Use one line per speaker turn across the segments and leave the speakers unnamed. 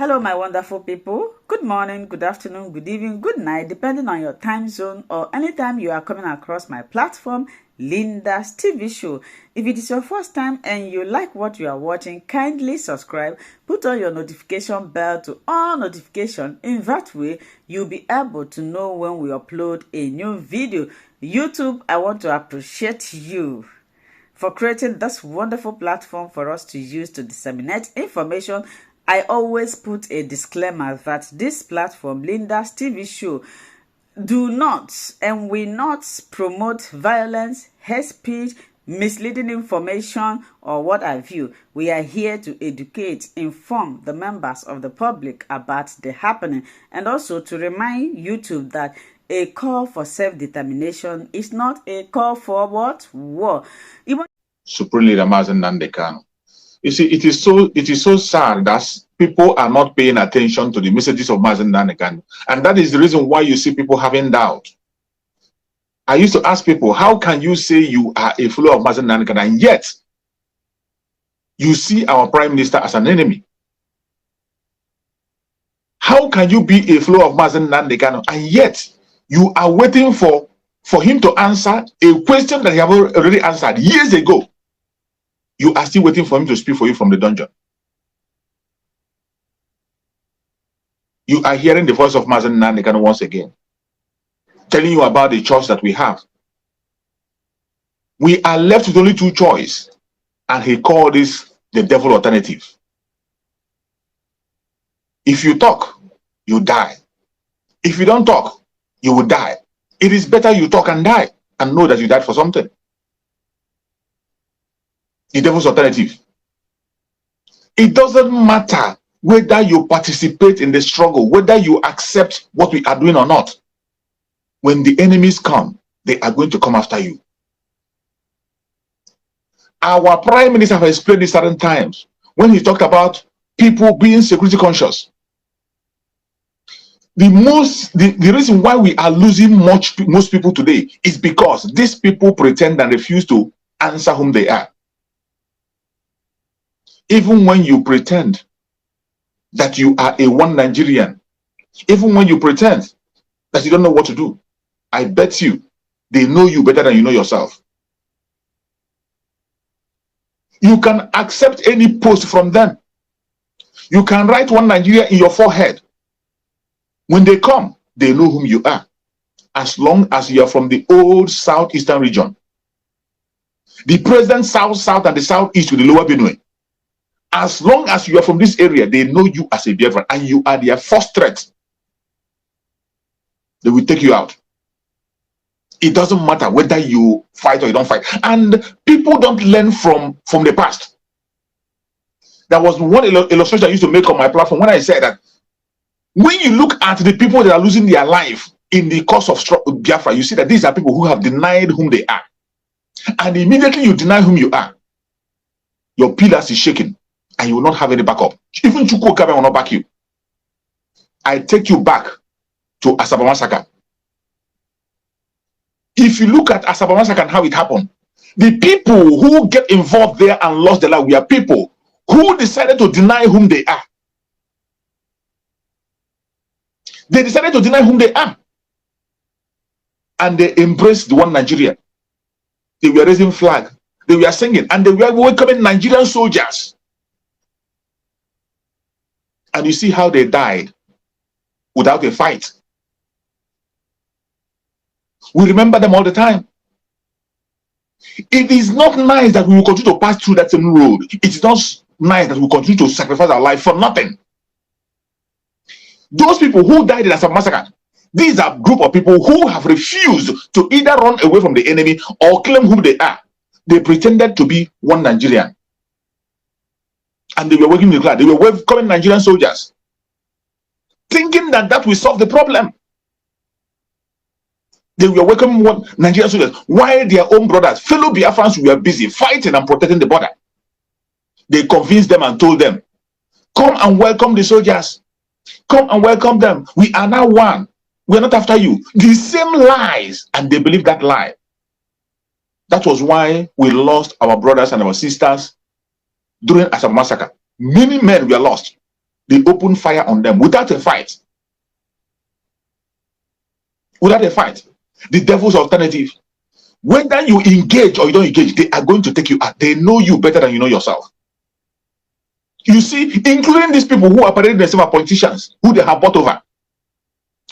Hello, my wonderful people. Good morning, good afternoon, good evening, good night, depending on your time zone or anytime you are coming across my platform, Linda's TV show. If it is your first time and you like what you are watching, kindly subscribe, put on your notification bell to all notification. In that way, you'll be able to know when we upload a new video. YouTube, I want to appreciate you for creating this wonderful platform for us to use to disseminate information. I always put a disclaimer that this platform, Linda's TV show, do not and will not promote violence, hate speech, misleading information, or what have you. We are here to educate, inform the members of the public about the happening, and also to remind YouTube that a call for self-determination is not a call for what? War.
Supreme Leader Mazen Nandekano. You see, it is so sad that people are not paying attention to the messages of Mazen Nandekano. And that is the reason why you see people having doubt. I used to ask people, how can you say you are a follower of Mazen Nandekano and yet you see our Prime Minister as an enemy? How can you be a follower of Mazen Nandekano and yet you are waiting for him to answer a question that he have already answered years ago? You are still waiting for him to speak for you from the dungeon. You are hearing the voice of Mazen Nandekano once again, telling you about the choice that we have. We are left with only two choices, and he called this the devil alternative. If you talk, you die. If you don't talk, you will die. It is better you talk and die and know that you died for something. The devil's alternative. It doesn't matter whether you participate in the struggle, whether you accept what we are doing or not. When the enemies come, they are going to come after you. Our Prime Minister has explained this certain times when he talked about people being security conscious. The reason why we are losing most people today is because these people pretend and refuse to answer whom they are. Even when you pretend that you are a one Nigerian, even when you pretend that you don't know what to do, I bet you they know you better than you know yourself. You can accept any post from them. You can write one Nigeria in your forehead. When they come, they know whom you are. As long as you are from the old southeastern region, the present south and the southeast with the lower Benue. As long as you are from this area, they know you as a Biafra and you are their first threat. They will take you out. It doesn't matter whether you fight or you don't fight. And people don't learn from the past. There was one illustration I used to make on my platform when I said that when you look at the people that are losing their life in the course of Biafra, you see that these are people who have denied whom they are. And immediately you deny whom you are, your pillars is shaking. And you will not have any backup. Even Chukwu Okabe will not back you. I take you back to Asaba Massacre. If you look at Asaba Massacre and how it happened, the people who get involved there and lost their life were people who decided to deny whom they are. They decided to deny whom they are. And they embraced the one Nigeria. They were raising flag. They were singing. And they were welcoming Nigerian soldiers. And you see how they died without a fight. We remember them all the time. It is not nice that we will continue to pass through that same road. It is not nice that we continue to sacrifice our life for nothing. Those people who died in Asaba Massacre, these are a group of people who have refused to either run away from the enemy or claim who they are. They pretended to be one Nigerian. And they were working in the cloud. They were welcoming Nigerian soldiers, thinking that that will solve the problem. They were welcoming Nigerian soldiers while their own brothers, fellow Biafrans, were busy fighting and protecting the border. They convinced them and told them, come and welcome the soldiers. Come and welcome them. We are now one. We are not after you. The same lies. And they believed that lie. That was why we lost our brothers and our sisters during Asaba Massacre. Many men were lost. They open fire on them without a fight. Without a fight. The devil's alternative. Whether you engage or you don't engage, they are going to take you out. They know you better than you know yourself. You see, including these people who are parading themselves as politicians, who they have bought over.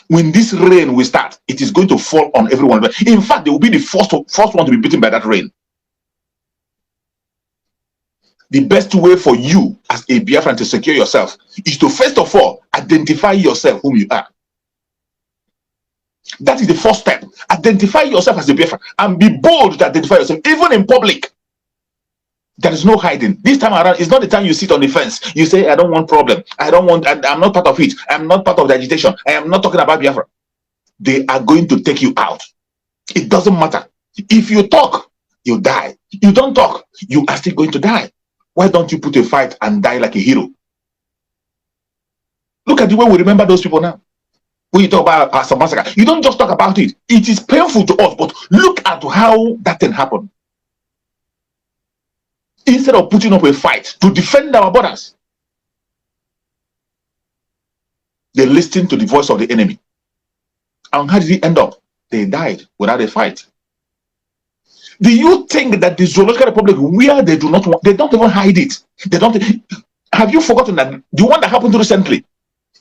When this rain will start, it is going to fall on everyone. In fact, they will be the first one to be beaten by that rain. The best way for you as a Biafran to secure yourself is to first of all identify yourself whom you are. That is the first step. Identify yourself as a Biafran and be bold to identify yourself, even in public. There is no hiding. This time around, it's not the time you sit on the fence. You say, I don't want problem. I'm not part of it. I'm not part of the agitation. I am not talking about Biafra. They are going to take you out. It doesn't matter. If you talk, you die. You don't talk, you are still going to die. Why don't you put a fight and die like a hero? Look at the way we remember those people now. When you talk about Pastor Massacre, you don't just talk about it. It is painful to us, but look at how that thing happened. Instead of putting up a fight to defend our borders, they listened to the voice of the enemy. And how did it end up? They died without a fight. Do you think that the Zoological Republic, where they don't even hide it? They don't. Have you forgotten that the one that happened recently?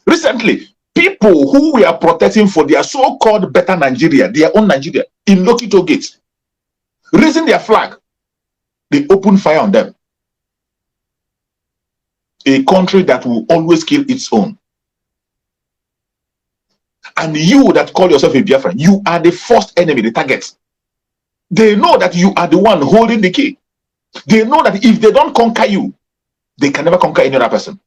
Recently, people who were protesting for their so-called better Nigeria, their own Nigeria, in Lokito Gate, raising their flag, they opened fire on them. A country that will always kill its own. And you that call yourself a Biafran, you are the first enemy, the target. They know that you are the one holding the key. They know that if they don't conquer you, they can never conquer any other person.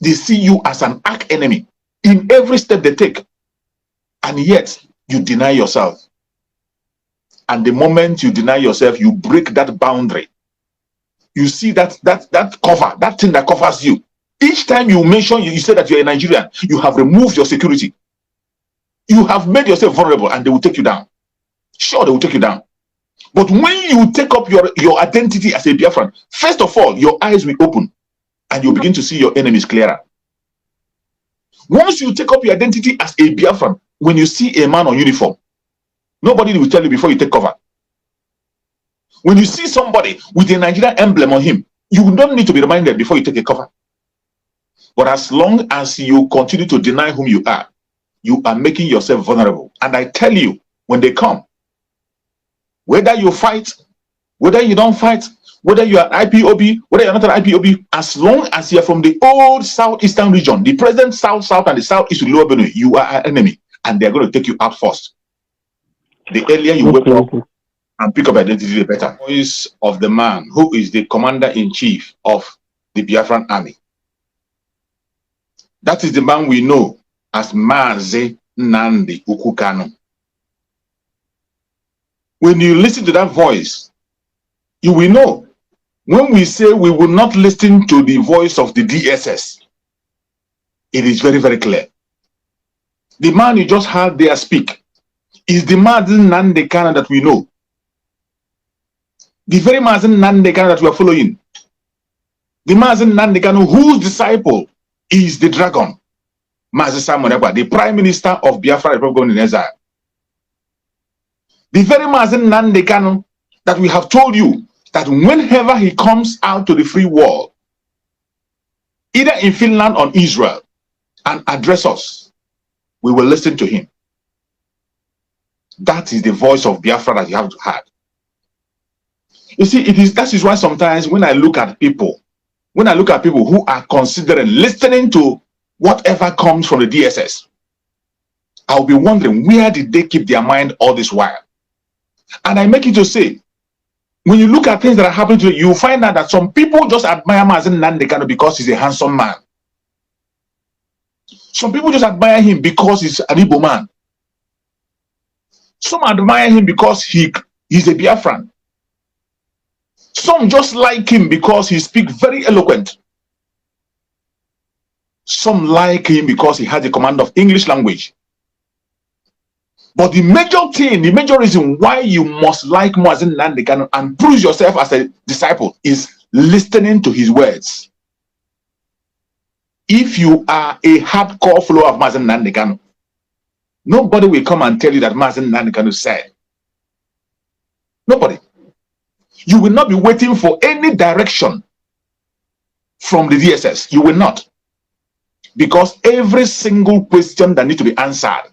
They see you as an arch enemy in every step they take. And yet, you deny yourself. And the moment you deny yourself, you break that boundary. You see that cover, that thing that covers you. Each time you mention, you say that you're a Nigerian, you have removed your security. You have made yourself vulnerable and they will take you down. Sure, they will take you down. But when you take up your identity as a Biafran, first of all, your eyes will open and you begin to see your enemies clearer. Once you take up your identity as a Biafran, when you see a man on uniform, nobody will tell you before you take cover. When you see somebody with a Nigerian emblem on him, you don't need to be reminded before you take a cover. But as long as you continue to deny whom you are making yourself vulnerable. And I tell you, when they come, whether you fight, whether you don't fight, whether you are IPOB, whether you're not an IPOB, as long as you're from the old southeastern region, the present south and the southeast Lower Benue, you are an enemy, and they're going to take you out first. The earlier you wake up and pick up identity, the better. Voice of the man who is the commander-in-chief of the Biafran army. That is the man we know as Mazi Nnamdi Ukukanu. When you listen to that voice, you will know. When we say we will not listen to the voice of the DSS, it is very, very clear. The man you just heard there speak is the Mazi Nnamdi Kanu that we know. The very Mazi Nnamdi Kanu that we are following. The Mazi Nnamdi Kanu whose disciple is the dragon, Mazi Simon Ekpa, the Prime Minister of Biafra Republic in exile. The very Mazi Nnamdi Kanu that we have told you that whenever he comes out to the free world, either in Finland or Israel, and address us, we will listen to him. That is the voice of Biafra that you have to have. You see, that is why sometimes when I look at people who are considering listening to whatever comes from the DSS, I'll be wondering, where did they keep their mind all this while? And I make it to say, when you look at things that are happening to you, you find out that some people just admire Mazi Nnamdi Kanu because he's a handsome man. Some people just admire him because he's an Igbo man. Some admire him because he's a Biafran. Some just like him because he speaks very eloquent. Some like him because he has the command of English language. But the major reason why you must like Mazi Nnamdi Kanu and prove yourself as a disciple is listening to his words. if you are a hardcore follower of Mazen Nnamdi Kanu, nobody will come and tell you that Mazen Nnamdi Kanu said. Nobody. You will not be waiting for any direction from the DSS. You will not. Because every single question that needs to be answered,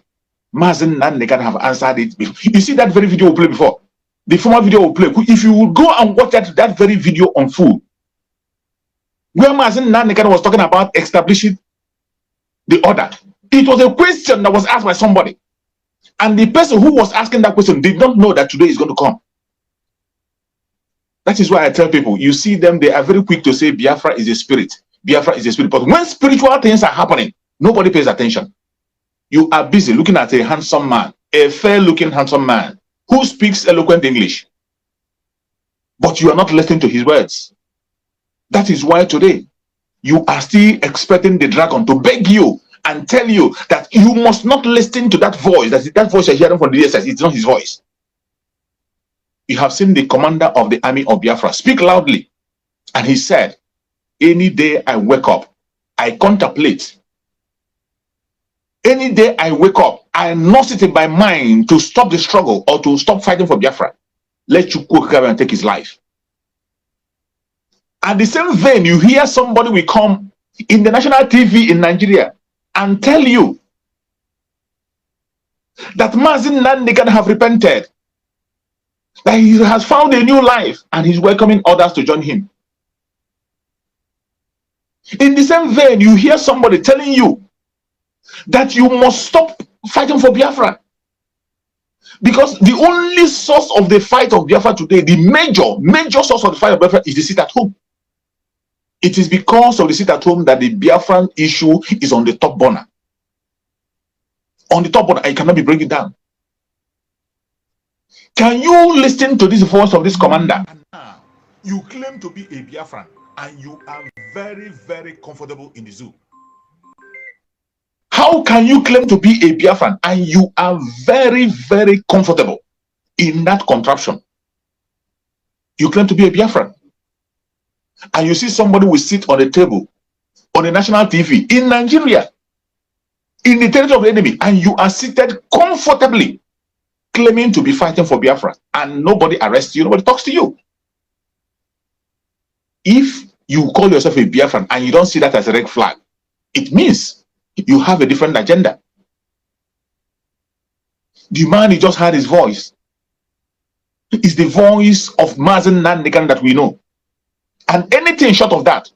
Mazen Nnamdi Kanu have answered it before. You see that very video we played before? The former video we play. If you will go and watch that very video on full, where Mazen Nnamdi Kanu was talking about establishing the order, it was a question that was asked by somebody. And the person who was asking that question did not know that today is going to come. That is why I tell people, you see them, they are very quick to say Biafra is a spirit. Biafra is a spirit. But when spiritual things are happening, nobody pays attention. You are busy looking at a handsome man, a fair-looking handsome man, who speaks eloquent English. But you are not listening to his words. That is why today, you are still expecting the dragon to beg you and tell you that you must not listen to that voice. That voice you're hearing from the DSS, it's not his voice. You have seen the commander of the army of Biafra speak loudly. And he said, any day I wake up, I contemplate. Any day I wake up, I nurse it in my mind to stop the struggle or to stop fighting for Biafra. Let Chukwu come and take his life. At the same vein, you hear somebody will come in the national TV in Nigeria and tell you that Mazen Nnamdi Kanu have repented, that he has found a new life and he's welcoming others to join him. In the same vein, you hear somebody telling you that you must stop fighting for Biafra. Because the only source of the fight of Biafra today, the major source of the fight of Biafra is the sit at home. It is because of the sit at home that the Biafran issue is on the top burner. On the top burner, I cannot be breaking it down. Can you listen to this voice of this commander? And now, you claim to be a Biafran and you are very, very comfortable in the zoo. How can you claim to be a Biafran and you are very, very comfortable in that contraption? You claim to be a Biafran. And you see somebody will sit on a table on a national TV in Nigeria, in the territory of the enemy, and you are seated comfortably claiming to be fighting for Biafra, and nobody arrests you, nobody talks to you. If you call yourself a Biafran and you don't see that as a red flag, it means you have a different agenda. The man, he just heard his voice. It's the voice of Mazen Nnamdi Kanu that we know. And anything short of that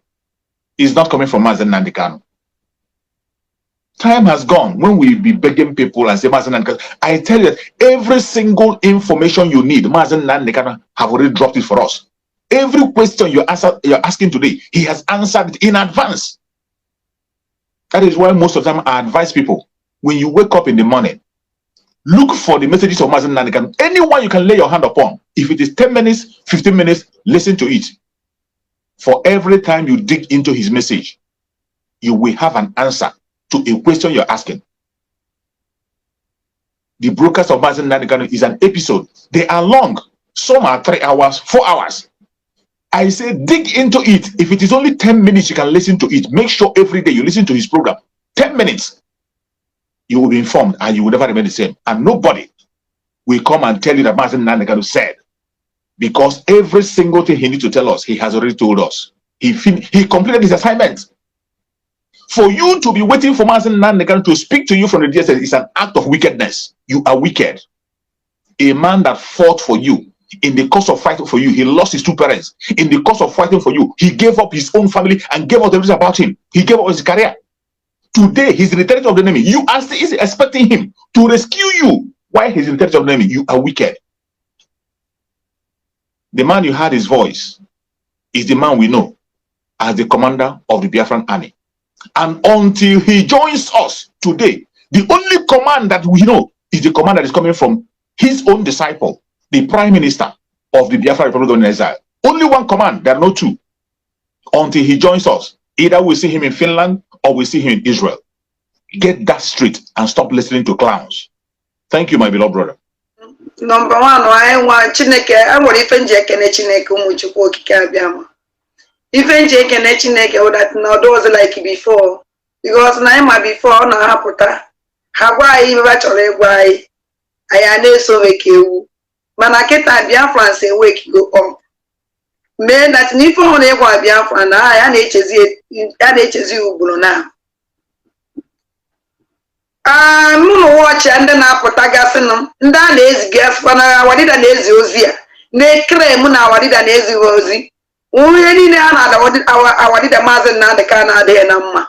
is not coming from Mazen Nnamdi Kanu. Time has gone when we be begging people and say Mazen Nnamdi Kanu. I tell you that every single information you need, Mazen Nnamdi Kanu have already dropped it for us. Every question you're asking today, he has answered it in advance. That is why most of the time I advise people, when you wake up in the morning, look for the messages of Mazen Nnamdi Kanu. Anyone you can lay your hand upon. If it is 10 minutes, 15 minutes, listen to it. For every time you dig into his message, you will have an answer to a question you're asking. The broadcast of Mazen Nnamdi Kanu is an episode. They are long. Some are 3 hours, 4 hours. I say dig into it. If it is only 10 minutes, you can listen to it. Make sure every day you listen to his program. 10 minutes. You will be informed and you will never remain the same. And nobody will come and tell you that Mazen Nnamdi Kanu said. Because every single thing he needs to tell us, he has already told us. He completed his assignment. For you to be waiting for Mazen Nnamdi Kanu to speak to you from the DSS is an act of wickedness. You are wicked. A man that fought for you, in the course of fighting for you, he lost his 2 parents. In the course of fighting for you, he gave up his own family and gave up everything about him. He gave up his career. Today, he's in the territory of the enemy. You are still expecting him to rescue you while he's in the territory of the enemy. You are wicked. The man you heard his voice is the man we know as the commander of the Biafran army. And until he joins us today, the only command that we know is the command that is coming from his own disciple, the Prime Minister of the Biafra Republic of Israel. Only one command, there are no 2. Until he joins us, either we see him in Finland or we see him in Israel. Get that straight and stop listening to clowns. Thank you, my beloved brother.
Number 1, I want Chineke. I want Ifenje Kene Chineke Umuchukwu Okike Abiama. Ifenje Kene Chineke that now those like before. because na ịma before na hapụta ha gwa anyị ibe chọrọ ịgwa anyị anyị na-eso weke ewu mana kịta Biafra se wake go up mee that n'ife ọhụrụ ịgwa Biafra na ya na-echezi ugboro na mụ na wọchị ndị na-apụta gasịnụ ndị a na-eziga asịkwa na Awadida na-ezi ozi a na-ekere mụ na Awadida na-ezi ozi onye niile a na-ada Awadida Maazị Nnamdi Kanu na-adịghị na mma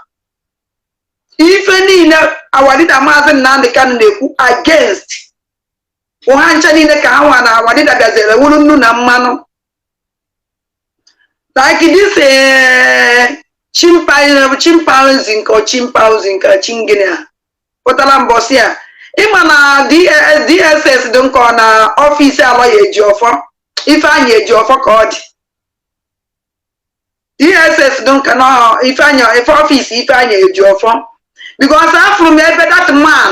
ife niile Awadida Maazị Nnamdi Kanu na-ekwu against ụha ncha niile ka ha nwa na Awadida gazere wuru nnu na mmanụ like this chimpanzee nke chingine a pụtara mbọsị a ịma na DSS dị nkọ na ọfịs alọ ya eji ọfọ Ifeanyị eji ọfọ ka ọ dị DSS dị nka na ọfịs Ifeanyị eji ọfọ because afụrụ m ebe that man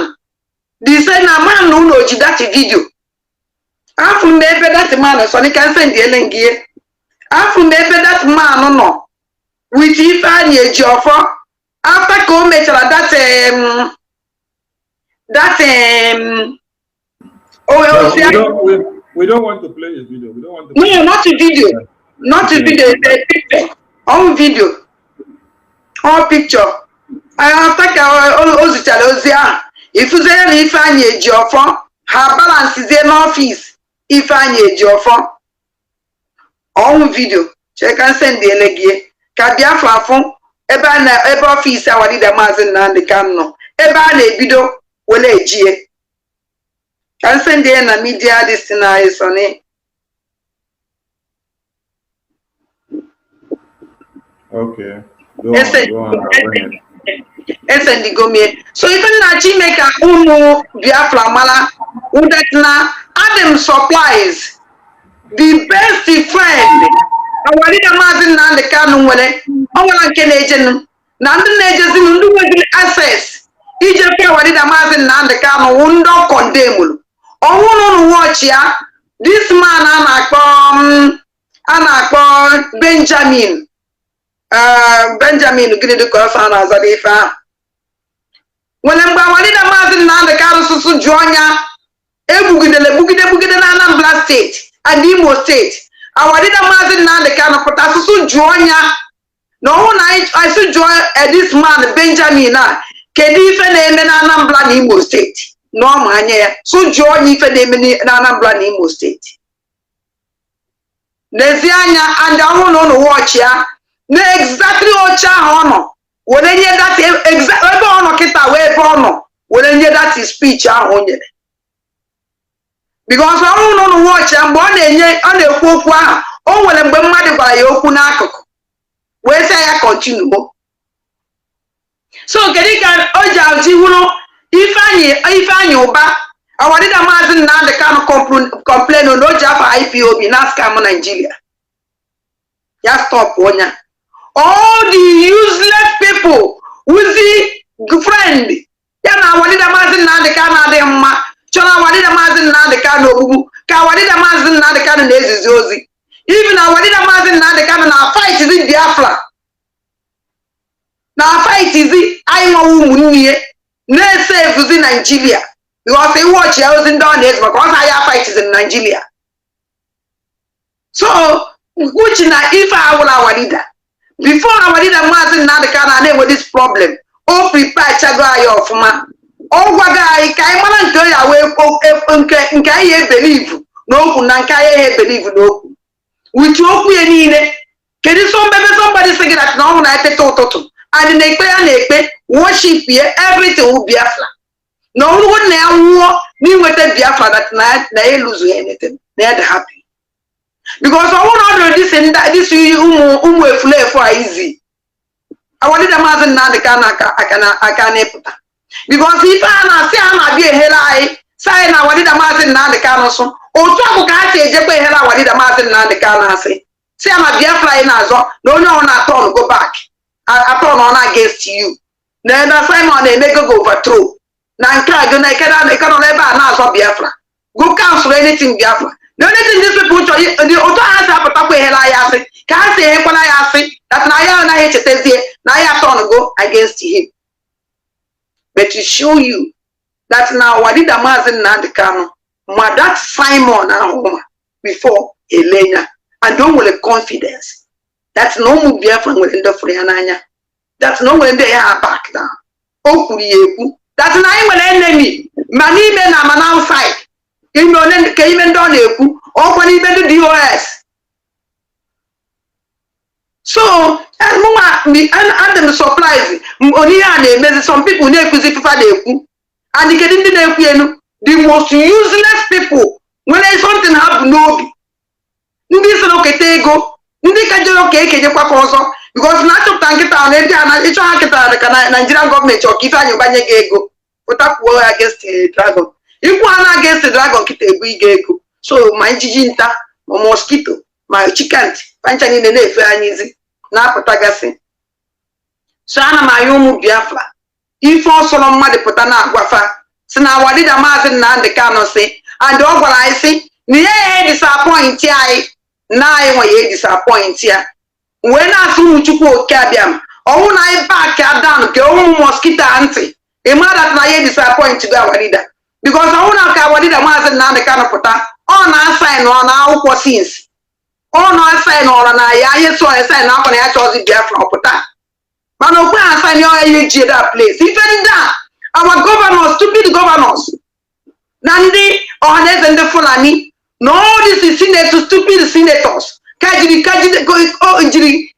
the say na man na ụlọ ji that video afụrụ m ebe that man so ni can send ele ngie afụrụ m ebe that man nọ with Ifeanyị eji ọfọ after ka o mechara
we don't want to play his video. We don't want to
play. No, not a video. Not a video, it's a picture. All video. All picture. After o zichara ozi ahụ ifuzere na Ifeanyị eji ọfọ ha balansizie n'ọfịs Ifeanyị eji ọfọ ọnwụ vidio cheka send ele gị ka Biafra afụ ebe ọfịs Awadida Maazị Nnamdi Kanu nọ ebe a na-ebido wele ejie ka send ele na media this na isoni.
Okay. Go on.
Esendigomie. So even na Chimeka unu Biafra mala udatna Adam supplies the best friend Awadida Maazị Nnamdi Kanu nwere onwere nke na-ejenu na ndị na-ejezi ndị nwere access ije fe Awadida Maazị Nnamdi Kanu ndo condemn ọhụrụ nu watch ya this man a na-akpọ Benjamin gịnị dị ka ọsọ na-azọ ife ahụ nwere mgbe Awadida Maazị Nnamdi Kanu sụsụ jụọ ọnya egbugide na Anambra steeti and Imo steeti Awadida Maazị Nnamdi Kanu pụta sụsụ jụọ ọnya na ọhụ na asụ jụọ this man Benjamin a kedu ife na-eme na Anambra na Imo steeti na ọma anya ya sụ jụọ ọnya ife na-eme na Anambra na Imo steeti n'ezi anya and ọhụ na ụnụ wọchị ya na exactly oche ahụ ọ nọ were nye that ebe ọ nọ kịta wee ebe ọ nọ were nye that speech ahụ o nyere because ọrụ n'ụlọ watch ya mgbe ọ na-ekwu okwu ahụ o nwere mgbe mmadụ gwara ya okwu n'akụkụ wee sị ya continue so kedu ka o ji aji hụrụ Ifeanyị ụba Awadida Maazị Nnamdi Kanu complain na o ji afọ IPOB na scam Nigeria ya stop onya all the useless people who's friend ya na Awadida Maazị Nnamdi Kanu adịghị mma chọrọ Awadida Maazị Nnamdi Kanu ogbugbu ka Awadida Maazị Nnamdi Kanu na-ezizi ozi even Awadida Maazị Nnamdi Kanu na fight zi Biafra na fight zi anyị nwa ụmụnne na-esevuzi Nigeria because he watch ya ozi ndị ọ na-ezi maka ọ ya fight zi Nigeria so which na ife awụla Awadida before Awadida Maazị Nnamdi Kanu na-enwe this problem o prepare chago anyị ọfụma ọ gwaga anyị ka anyị mara nke ya wee nke anyị ebelieve n'okwu na nke anyị ebelieve n'okwu with okwu ya niile kedu somebody say that na ọhụrụ na etete ụtụtụ and na-ekpe ya na-ekpe worship ya everything will Biafra na ọhụrụ na ya nwụọ n'inweta Biafra that na ya lose anything na ya dị happy because ọhụrụ ọdụrụ this ụmụ efulefu a izi Awadida Maazị Nnamdi Kanu aka na-epụta because ife a na-asị a na-abịa ehere anyị sayị na Awadida Maazị Nnamdi Kanu sụ otu akụ ka ha si ejekwa ehere Awadida Maazị Nnamdi Kanu asị si ya na Biafra anyị na-azọ na onye ọhụrụ na-atọn go back atọn ọ na against you na ebe Simon na-eme go overthrow na nke a gị na ike nọ n'ebe a na-azọ Biafra go cancel anything Biafra na anything these people chọrọ otu ha si apụtakwa ehere anyị asị ka ha si ehekwana ya asị that na ya anaghị echetazie na ya atọn go against him but to show you that now what did the Mazin Nandikano, that Simon before Elena, and don't with a confidence. That's no move Biafra within the Friananya. That's no when they are back down. Oh, that's an enemy. Many men are outside. Even came and done or even the DOS. So, and them surprise. Only some people never and they get into the most useless people. When there's something happen, no. This is okay, go. Because natural tanketa and it's a Nigerian government or keep you bany ego. Put up war against the dragon. If one against the dragon, get a big ego. So my jijinta, my mosquito, my chicken, panchani in the day for easy. Na potagasi. So Anna my own Biafra. If also on my potana guafa. So now what did a Martin and the cano say? And all what I say, near disappoint I. Now I disappoint here. When I see Muchuku Kabiam, oh, I back down, go mosquito auntie. A mother that disappoint to our leader. Because I want to our leader was not the kind of put on our sign on our scenes. On our sign on I saw a sign up on I chose the Biafra put that. But no plan sign your AG that place. If any that, our governors, stupid governors. Nandi, honest and the Fulani. No, this is senators, stupid senators. Kajide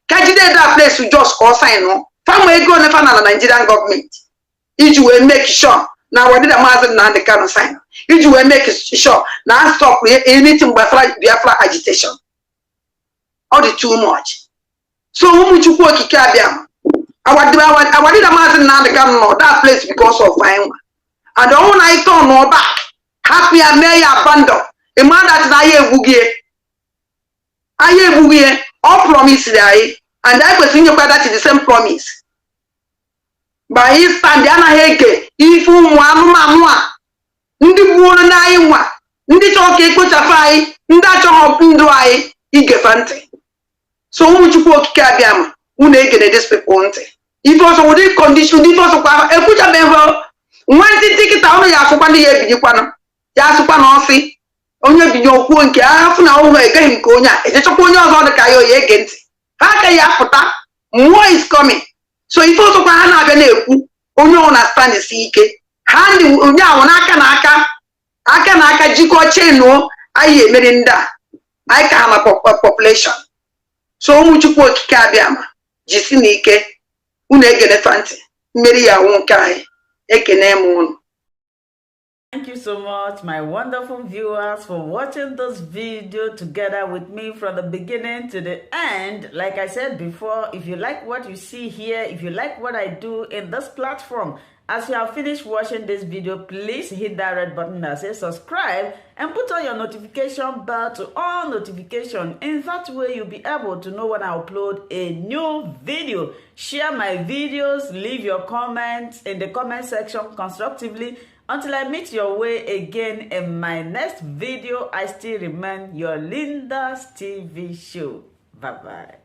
that place to just call sign on. Family go never na Nigerian government. If you will make sure now what did the master and the kind of sign. If you will make sure now stop anything Biafra agitation. All the too much. So who would you work Kabiam? I did a master and the kind of that place because of fine. And the whole night on no back. Happy and may abandon. A man that I bugie all promise there, and I was in your that is the same promise. By his stand, Diana Heke, if you want, Ndi Buona Naiwa, Ndi Choke Kutafai, Ndacho Pindwai, Igefante. So, who would you put Kabiam, who naked this people? If also would condition, if also a put a member, one ticket out of Yasupani, Yasupan, onye bi okwu nke afu na ụlọ egeghị nke onye a ejechekwa onye ọzọ dị ka ya oye ege ntị ha ka ya pụta mmụọ is coming so ife ọzọkwa ha na-abịa na-ekwu onye ọ na-stand isi ike ha ndị onye ahụ aka na aka jikọ chenu anyị emeri ndị a anyị ka ha na population so ụmụ Chukwu okike abịa ma jisi n'ike unu egenefa ntị mmeri ya nwụ nke anyị ekene m unu.
Thank you so much, my wonderful viewers, for watching this video together with me from the beginning to the end. Like I said before, if you like what you see here, if you like what I do in this platform, as you have finished watching this video, please hit that red button that says subscribe and put on your notification bell to all notification. In that way, you'll be able to know when I upload a new video. Share my videos, leave your comments in the comment section constructively. Until I meet your way again in my next video, I still remain your Linda's TV show. Bye-bye.